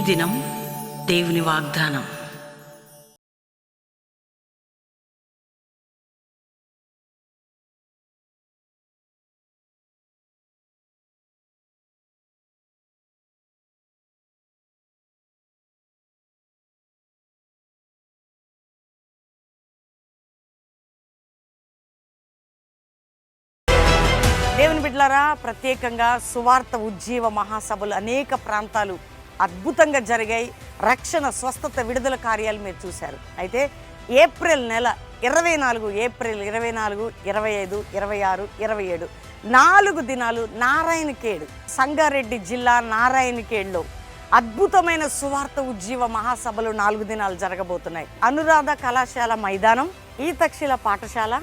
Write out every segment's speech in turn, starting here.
దినం దేవుని వాగ్దానం. దేవుని బిడ్డలారా, ప్రత్యేకంగా సువార్త ఉజ్జీవ మహాసభలు అనేక ప్రాంతాలు అద్భుతంగా జరిగాయి. రక్షణ, స్వస్థత, విడుదల కార్యాలు మీరు చూశారు. అయితే ఏప్రిల్ నెల 24, ఏప్రిల్ 24, 25, 26, 27 4 దినాలు నారాయణఖేడ్, సంగారెడ్డి జిల్లా నారాయణఖేడ్లో అద్భుతమైన సువార్త ఉజ్జీవ మహాసభలు 4 దినాలు జరగబోతున్నాయి. అనురాధ కళాశాల మైదానం, ఈతక్షిల పాఠశాల,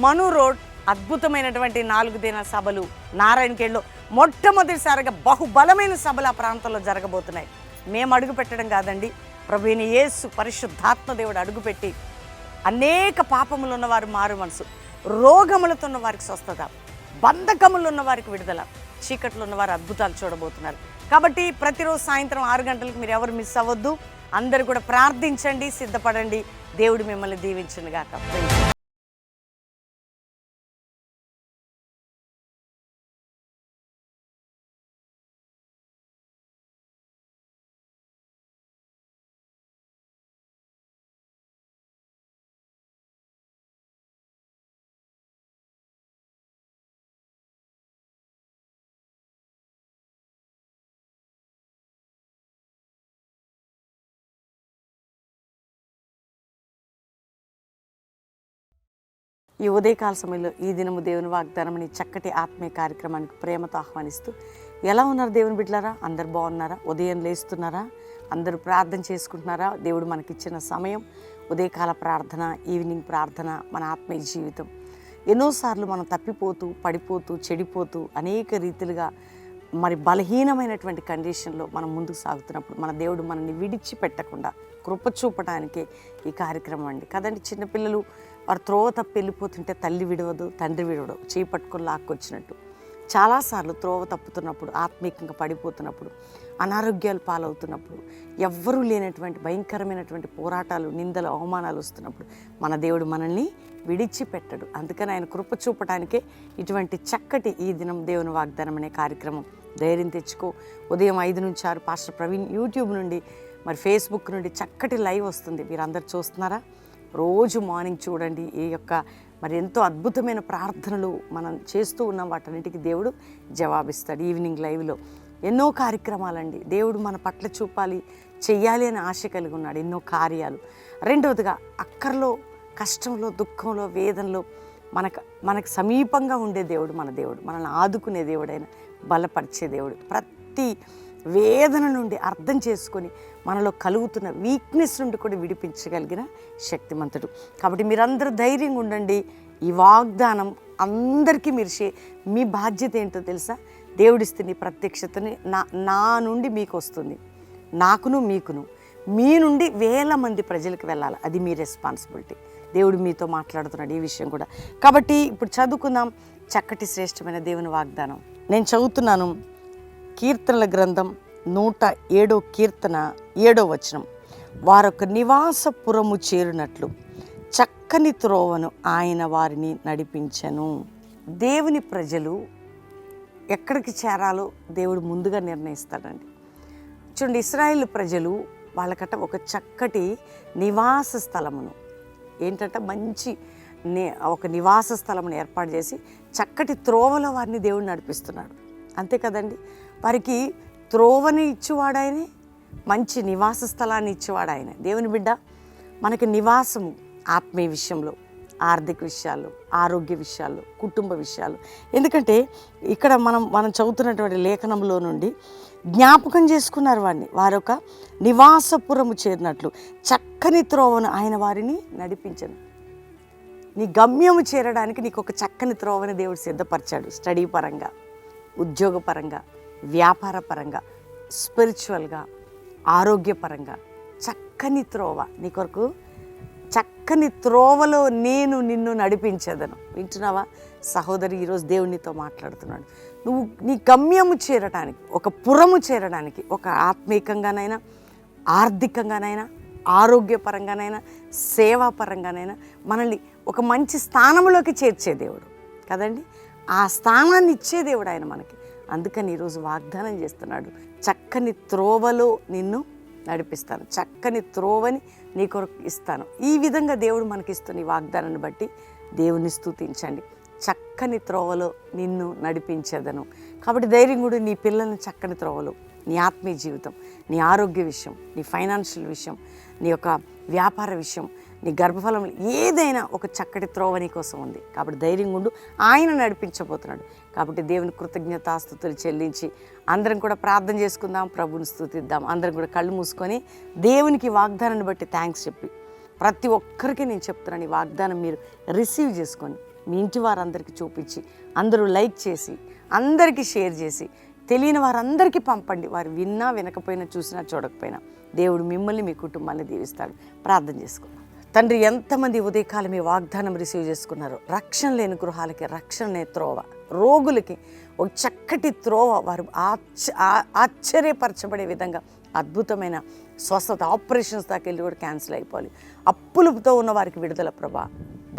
మను రోడ్, అద్భుతమైనటువంటి 4 దినాల సభలు నారాయణఖేడ్లో మొట్టమొదటిసారిగా బహుబలమైన సభలు ఆ ప్రాంతంలో జరగబోతున్నాయి. మేము అడుగు పెట్టడం కాదండి, ప్రభువైన యేసు పరిశుద్ధాత్మ దేవుడు అడుగుపెట్టి అనేక పాపములు ఉన్నవారు మారు మనసు, రోగములతో ఉన్న వారికి స్వస్థత, బంధకములు ఉన్న వారికి విడుదల, చీకట్లో ఉన్నవారు అద్భుతాలు చూడబోతున్నారు. కాబట్టి ప్రతిరోజు సాయంత్రం 6 గంటలకు మీరు ఎవరు మిస్ అవ్వద్దు. అందరూ కూడా ప్రార్థించండి, సిద్ధపడండి. దేవుడు మిమ్మల్ని దీవించును గాక. ఈ ఉదయకాల సమయంలో ఈ దినము దేవుని వాగ్దానం అనే చక్కటి ఆత్మీయ కార్యక్రమానికి ప్రేమతో ఆహ్వానిస్తూ, ఎలా ఉన్నారు దేవుని బిడ్డలారా? అందరు బాగున్నారా? ఉదయం లేస్తున్నారా? అందరూ ప్రార్థన చేసుకుంటున్నారా? దేవుడు మనకిచ్చిన సమయం ఉదయకాల ప్రార్థన, ఈవినింగ్ ప్రార్థన మన ఆత్మీయ జీవితం. ఎన్నోసార్లు మనం తప్పిపోతూ, పడిపోతూ, చెడిపోతూ అనేక రీతిలుగా మరి బలహీనమైనటువంటి కండిషన్లో మనం ముందుకు సాగుతున్నప్పుడు మన దేవుడు మనల్ని విడిచిపెట్టకుండా కృప చూపడానికే ఈ కార్యక్రమం అండి కదండి. చిన్నపిల్లలు వారు త్రోవ తప్పి వెళ్ళిపోతుంటే తల్లి విడవదు, తండ్రి విడవడు, చేయి పట్టుకొని లాక్కొచ్చినట్టు చాలాసార్లు త్రోవ తప్పుతున్నప్పుడు, ఆత్మీయంగా పడిపోతున్నప్పుడు, అనారోగ్యాలు పాలవుతున్నప్పుడు, ఎవ్వరూ లేనటువంటి భయంకరమైనటువంటి పోరాటాలు, నిందలు, అవమానాలు వస్తున్నప్పుడు మన దేవుడు మనల్ని విడిచిపెట్టడు. అందుకని ఆయన కృప చూపడానికే ఇటువంటి చక్కటి ఈ దినం దేవుని వాగ్దానం అనే కార్యక్రమం. ధైర్యం తెచ్చుకో. ఉదయం 5 నుంచి 6 పాస్టర్ ప్రవీణ్ యూట్యూబ్ నుండి, మరి ఫేస్బుక్ నుండి చక్కటి లైవ్ వస్తుంది. మీరు అందరు చూస్తున్నారా? రోజు మార్నింగ్ చూడండి. ఈ యొక్క మరి ఎంతో అద్భుతమైన ప్రార్థనలు మనం చేస్తూ ఉన్నాం. వాటన్నిటికీ దేవుడు జవాబిస్తాడు. ఈవినింగ్ లైవ్లో ఎన్నో కార్యక్రమాలండి. దేవుడు మన పట్ల చూపాలి, చెయ్యాలి అని ఆశ కలిగి ఉన్నాడు. ఎన్నో కార్యాలు. రెండవదిగా అక్కర్లో, కష్టంలో, దుఃఖంలో, వేదనలో మనకు సమీపంగా ఉండే దేవుడు మన దేవుడు. మనల్ని ఆదుకునే దేవుడైన, బలపరిచే దేవుడు. ప్రతి వేదన నుండి అర్థం చేసుకొని మనలో కలుగుతున్న వీక్నెస్ నుండి కూడా విడిపించగలిగిన శక్తిమంతుడు. కాబట్టి మీరందరూ ధైర్యంగా ఉండండి. ఈ వాగ్దానం అందరికీ మీరు మీ బాధ్యత ఏంటో తెలుసా? దేవుడిస్తే నీ ప్రత్యక్షతని నా నుండి మీకు వస్తుంది, నాకును మీకును, మీ నుండి వేల మంది ప్రజలకు వెళ్ళాలి. అది మీ రెస్పాన్సిబిలిటీ. దేవుడు మీతో మాట్లాడుతున్నాడు ఈ విషయం కూడా. కాబట్టి ఇప్పుడు చదువుకుందాం చక్కటి శ్రేష్టమైన దేవుని వాగ్దానం. నేను చదువుతున్నాను కీర్తనల గ్రంథం 107వ కీర్తన 7వ వచనం. వారొక నివాసపురము చేరునట్లు చక్కని త్రోవను ఆయన వారిని నడిపించెను. దేవుని ప్రజలు ఎక్కడికి చేరాలో దేవుడు ముందుగా నిర్ణయిస్తాడండి. చూడండి, ఇశ్రాయేలు ప్రజలు వాళ్ళకట ఒక చక్కటి నివాస స్థలమును, ఏంటంటే మంచి ఒక నివాస స్థలమును ఏర్పాటు చేసి చక్కటి త్రోవలో వారిని దేవుడు నడిపిస్తున్నాడు. అంతే కదండి. వారికి త్రోవని ఇచ్చేవాడు ఆయనే, మంచి నివాస స్థలాన్ని ఇచ్చేవాడు ఆయన. దేవుని బిడ్డ, మనకి నివాసము ఆత్మీయ విషయంలో, ఆర్థిక విషయాల్లో, ఆరోగ్య విషయాల్లో, కుటుంబ విషయాలు. ఎందుకంటే ఇక్కడ మనం చదువుతున్నటువంటి లేఖనంలో నుండి జ్ఞాపకం చేసుకున్నారు వారిని. వారొక నివాసపురము చేరినట్లు చక్కని త్రోవను ఆయన వారిని నడిపించను. నీ గమ్యము చేరడానికి నీకు ఒక చక్కని త్రోవని దేవుడు సిద్ధపరిచాడు. స్టడీ పరంగా, ఉద్యోగపరంగా, వ్యాపార పరంగా, స్పిరిచువల్గా, ఆరోగ్యపరంగా చక్కని త్రోవ నీ కొరకు. చక్కని త్రోవలో నేను నిన్ను నడిపించేదను. వింటున్నావా సహోదరి? ఈరోజు దేవునితో మాట్లాడుతున్నాడు. నువ్వు నీ గమ్యము చేరడానికి, ఒక పురము చేరడానికి, ఒక ఆత్మీయంగానైనా ఆర్థికంగానైనా, ఆరోగ్యపరంగానైనా, సేవాపరంగానైనా మనల్ని ఒక మంచి స్థానంలోకి చేర్చే దేవుడు కదండి. ఆ స్థానాన్ని ఇచ్చే దేవుడు ఆయన మనకి. అందుకని ఈరోజు వాగ్దానం చేస్తున్నాడు, చక్కని త్రోవలో నిన్ను నడిపిస్తాను, చక్కని త్రోవని నీ కొరకు ఇస్తాను. ఈ విధంగా దేవుడు మనకి ఇస్తున్న ఈ వాగ్దానాన్ని బట్టి దేవుని స్తుతించండి. చక్కని త్రోవలో నిన్ను నడిపించేదను. కాబట్టి ధైర్యం కూడా నీ పిల్లల్ని చక్కని త్రోవలో, నీ ఆత్మీయ జీవితం, నీ ఆరోగ్య విషయం, నీ ఫైనాన్షియల్ విషయం, నీ యొక్క వ్యాపార విషయం, నీ గర్భఫలం, ఏదైనా ఒక చక్కటి త్రోవ నీ కోసం ఉంది. కాబట్టి ధైర్యంగా ఉండు, ఆయన నడిపించబోతున్నాడు. కాబట్టి దేవుని కృతజ్ఞతాస్తుతులు చెల్లించి అందరం కూడా ప్రార్థన చేసుకుందాం, ప్రభుని స్తుతిద్దాం. అందరం కూడా కళ్ళు మూసుకొని దేవునికి వాగ్దానాన్ని బట్టి థ్యాంక్స్ చెప్పి, ప్రతి ఒక్కరికి నేను చెప్తున్నాను, ఈ వాగ్దానం మీరు రిసీవ్ చేసుకొని మీ ఇంటి వారందరికీ చూపించి, అందరూ లైక్ చేసి, అందరికీ షేర్ చేసి, తెలియని వారందరికీ పంపండి. వారు విన్నా వినకపోయినా, చూసినా చూడకపోయినా దేవుడు మిమ్మల్ని మీ కుటుంబాన్ని దీవిస్తాడు. ప్రార్థన చేసుకుందాం. తండ్రి, ఎంతమంది ఉదయకాలం ఈ వాగ్దానం రిసీవ్ చేసుకున్నారో, రక్షణ లేని గృహాలకి రక్షణ లేని త్రోవ, రోగులకి ఒక చక్కటి త్రోవ, వారు ఆశ్చర్యపరచబడే విధంగా అద్భుతమైన స్వస్థత, ఆపరేషన్స్ దాకా వెళ్ళి కూడా క్యాన్సిల్ అయిపోవాలి. అప్పులతో ఉన్న వారికి విడుదల ప్రభా,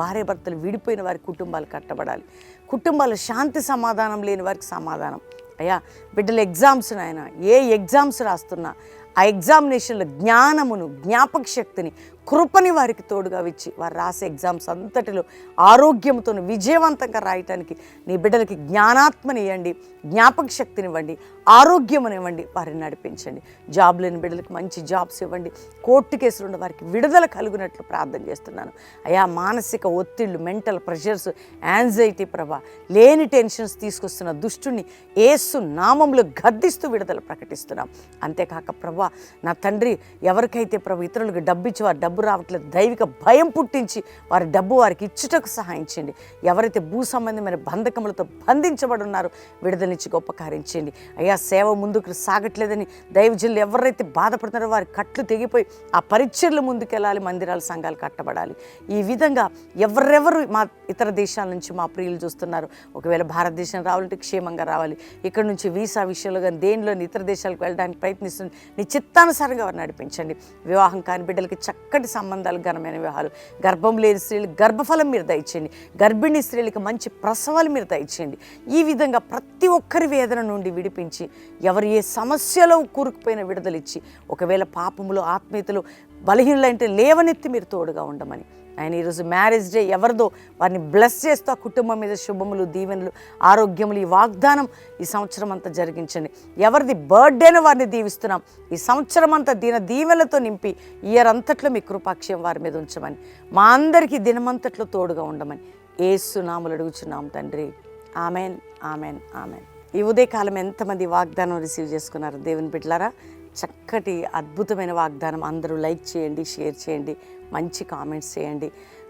భార్య భర్తలు విడిపోయిన వారి కుటుంబాలు కట్టబడాలి. కుటుంబాలు శాంతి సమాధానం లేని వారికి సమాధానం. అయ్యా, బిడ్డల ఎగ్జామ్స్ నాయన, ఏ ఎగ్జామ్స్ రాస్తున్నా ఆ ఎగ్జామినేషన్లో జ్ఞానమును, జ్ఞాపక శక్తిని, కృపని వారికి తోడుగా ఇచ్చి వారు రాసే ఎగ్జామ్స్ అంతటిలో ఆరోగ్యంతో విజయవంతంగా రాయటానికి నీ బిడ్డలకి జ్ఞానాత్మని ఇవ్వండి, జ్ఞాపక శక్తిని ఇవ్వండి, ఆరోగ్యమునివ్వండి, వారిని నడిపించండి. జాబ్ లేని బిడ్డలకు మంచి జాబ్స్ ఇవ్వండి. కోర్టు కేసులు ఉన్న వారికి విడుదల కలుగునట్లు ప్రార్థన చేస్తున్నాను. అయా, మానసిక ఒత్తిళ్లు, మెంటల్ ప్రెషర్స్, యాంగ్జైటీ ప్రభా, లేని టెన్షన్స్ తీసుకొస్తున్న దుష్టుని యేసు నామంలో గద్దిస్తూ విడుదల ప్రకటిస్తున్నాం. అంతేకాక ప్రభా, నా తండ్రి, ఎవరికైతే ప్రభు ఇతరులకు డబ్బు ఇచ్చి వారు డబ్బు రావట్లేదు, దైవిక భయం పుట్టించి వారి డబ్బు వారికి ఇచ్చుటకు సహాయం చేయండి. ఎవరైతే భూ సంబంధమైన బంధకములతో బంధించబడి ఉన్నారో విడుదలనిచ్చి గొప్ప కార్యం చేయండి. అయ్యా, సేవ ముందుకు సాగట్లేదని దైవజనులు ఎవరైతే బాధపడుతున్నారో వారి కట్లు తెగిపోయి ఆ పరిచర్లు ముందుకెళ్ళాలి, మందిరాలు, సంఘాలు కట్టబడాలి. ఈ విధంగా ఎవరెవరు మా ఇతర దేశాల నుంచి మా ప్రియులు చూస్తున్నారు, ఒకవేళ భారతదేశం రావాలంటే క్షేమంగా రావాలి, ఇక్కడ నుంచి వీసా విషయంలో కానీ దేనిలో ఇతర దేశాలకు వెళ్ళడానికి ప్రయత్నిస్తుంది, నీ చిత్తానుసారంగా వారిని నడిపించండి. వివాహం కాని బిడ్డలకి చక్కటి సంబంధాలు, ఘనమైన వివాహాలు, గర్భం లేని స్త్రీలకు గర్భఫలం మీరు దయచేయండి, గర్భిణీ స్త్రీలకు మంచి ప్రసవాలు మీరు దయచేయండి. ఈ విధంగా ప్రతి ఒక్కరి వేదన నుండి విడిపించి, ఎవరు ఏ సమస్యలో కూరుకుపోయిన విడుదలిచ్చి, ఒకవేళ పాపములు, ఆత్మీయతలు, బలహీనలంటే లేవనెత్తి మీరు తోడుగా ఉండమని ఆయన ఈరోజు మ్యారేజ్ డే ఎవరిదో వారిని బ్లెస్ చేస్తూ ఆ కుటుంబం మీద శుభములు, దీవెనలు, ఆరోగ్యములు, ఈ వాగ్దానం ఈ సంవత్సరం అంతా జరిగించండి. ఎవరిది బర్త్డేను వారిని దీవిస్తున్నాం, ఈ సంవత్సరం అంతా దీవెనలతో నింపి ఇయర్ అంతట్లో మీ కృపాక్షయం వారి మీద ఉంచమని, మా అందరికీ దినమంతట్లో తోడుగా ఉండమని యేసు నామములో అడుగుచున్నాం తండ్రి. Amen, amen, amen. ఈ ఉదయకాలం ఎంతమంది వాగ్దానం రిసీవ్ చేసుకున్నారు దేవుని బిడ్డలారా? చక్కటి అద్భుతమైన వాగ్దానం. అందరూ లైక్ చేయండి, షేర్ చేయండి, మంచి కామెంట్స్ చేయండి.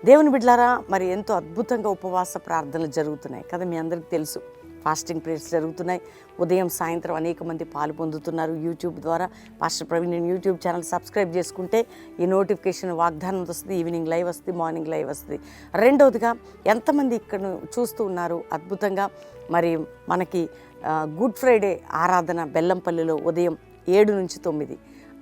దేవుని బిడ్డలారా, మరి ఎంతో అద్భుతంగా ఉపవాస ప్రార్థనలు జరుగుతున్నాయి కదా, మీ అందరికీ తెలుసు. ఫాస్టింగ్ ప్రేయర్స్ జరుగుతున్నాయి. ఉదయం సాయంత్రం అనేక మంది పాలు పొందుతున్నారు యూట్యూబ్ ద్వారా. Pastor Praveen YouTube channel subscribe చేసుకుంటే ఈ నోటిఫికేషన్ వాగ్దానం వస్తుంది, ఈవినింగ్ లైవ్ వస్తుంది, మార్నింగ్ లైవ్ వస్తుంది. రెండవదిగా, ఎంతమంది ఇక్కడ చూస్తూ ఉన్నారు అద్భుతంగా. మరి మనకి గుడ్ ఫ్రైడే ఆరాధన బెల్లంపల్లిలో ఉదయం 7 నుంచి 9.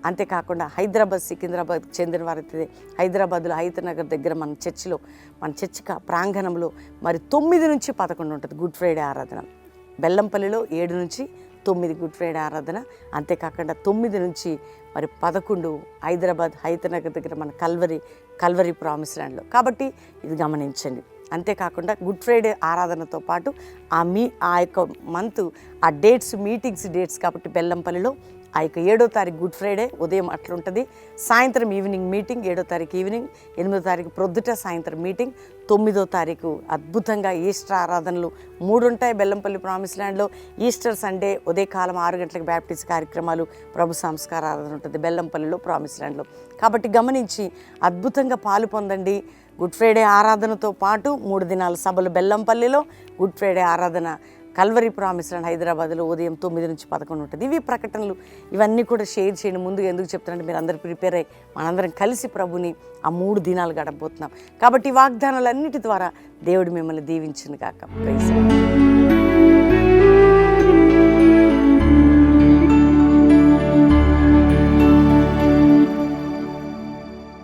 అంతేకాకుండా హైదరాబాద్, సికింద్రాబాద్ చెందిన వారైతే హైదరాబాద్లో హైదనగర్ దగ్గర మన చర్చిలో, మన చర్చి ప్రాంగణంలో మరి 9 నుంచి 11 ఉంటుంది గుడ్ ఫ్రైడే ఆరాధన. బెల్లంపల్లిలో 7 నుంచి 9 గుడ్ ఫ్రైడే ఆరాధన. అంతేకాకుండా 9 నుంచి మరి 11 హైదరాబాద్ హైదనగర్ దగ్గర మన కల్వరి ప్రామిస్ ల్యాండ్లో. కాబట్టి ఇది గమనించండి. అంతేకాకుండా గుడ్ ఫ్రైడే ఆరాధనతో పాటు ఆ యొక్క మంత్ ఆ డేట్స్, మీటింగ్స్ డేట్స్ కాబట్టి బెల్లంపల్లిలో ఆ యొక్క 7వ తారీఖు గుడ్ ఫ్రైడే ఉదయం అట్లుంటుంది, సాయంత్రం ఈవినింగ్ మీటింగ్. 7వ తారీఖు ఈవినింగ్, 8వ తారీఖు ప్రొద్దుట సాయంత్రం మీటింగ్, 9వ తారీఖు అద్భుతంగా ఈస్టర్ ఆరాధనలు 3 ఉంటాయి బెల్లంపల్లి ప్రామిస్ ల్యాండ్లో. ఈస్టర్ సండే ఉదయకాలం 6 గంటలకు బ్యాప్టిస్ట్ కార్యక్రమాలు, ప్రభు సంస్కార ఆరాధన ఉంటుంది బెల్లంపల్లిలో ప్రామిస్ ల్యాండ్లో. కాబట్టి గమనించి అద్భుతంగా పాలు పొందండి. గుడ్ ఫ్రైడే ఆరాధనతో పాటు 3 దినాల సభలు బెల్లంపల్లిలో, గుడ్ ఫ్రైడే ఆరాధన కల్వరి ప్రామిస్ ల్యాండ్ హైదరాబాద్లో ఉదయం 9 నుంచి 11 ఉంటుంది. ఇవి ప్రకటనలు, ఇవన్నీ కూడా షేర్ చేయండి. ముందుగా ఎందుకు చెప్తానంటే మీరు అందరూ ప్రిపేర్ అయ్యి మనందరం కలిసి ప్రభుని ఆ 3 దినాలు గడపబోతున్నాం. కాబట్టి వాగ్దానాలన్నిటి ద్వారా దేవుడు మిమ్మల్ని దీవించును గాక. ప్రైజ్.